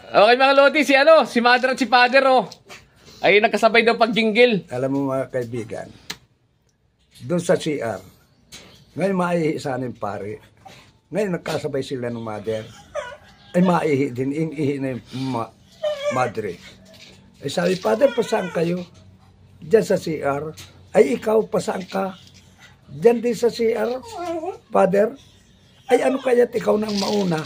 Okay mga Lodi, si Mother at si Father, oh. Ay, nagkasabay daw pag-jingle. Alam mo mga kaibigan, doon sa CR, ngayon maihi sa anin pare. Ngayon nagkasabay sila ng mother. Ay maihi din, ihi na yung madre. Ay sabi, Father, pasaan kayo? Diyan sa CR. Ay ikaw, pasaan ka? Diyan din sa CR, Father. Ay ano kaya't ikaw nang mauna?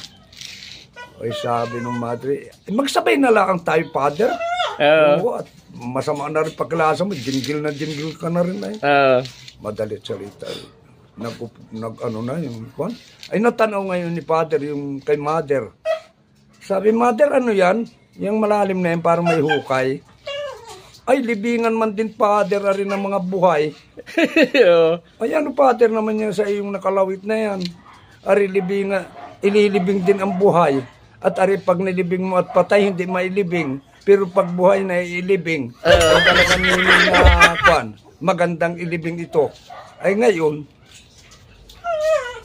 Ay sabi ng madre, magsabay na lang tayo, Father. Oo, at masama na rin pagklasa mo, jingle ka na rin ay. Madalit salita. Ano na yung kwan. Ay natanaw ngayon ni Father yung kay Mother. Sabi, Mother, ano yan? Yung malalim na yan, parang may hukay. Ay, libingan man din, Father, rin ng mga buhay. Ay, ano, Father, naman yan sa iyong nakalawit na yan? Ari, ililibing din ang buhay. At ari, pag nilibing mo at patay, hindi mailibing. Pero pag buhay na ilibing, talagang kwan, magandang ilibing ito. Ay, ngayon,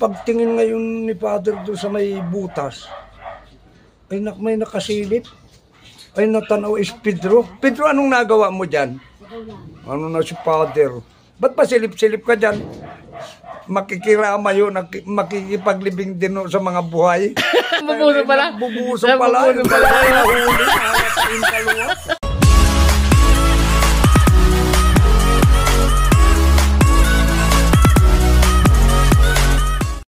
pagtingin ngayon ni Father doon sa may butas, ay may nakasilip. Ay natanaw is Pedro. Pedro, anong nagawa mo dyan? Ano na si Father? Ba't pa silip-silip ka dyan? Makikirama yun, makikipaglibing din sa mga buhay. Bubuso pala. Bubuso pala.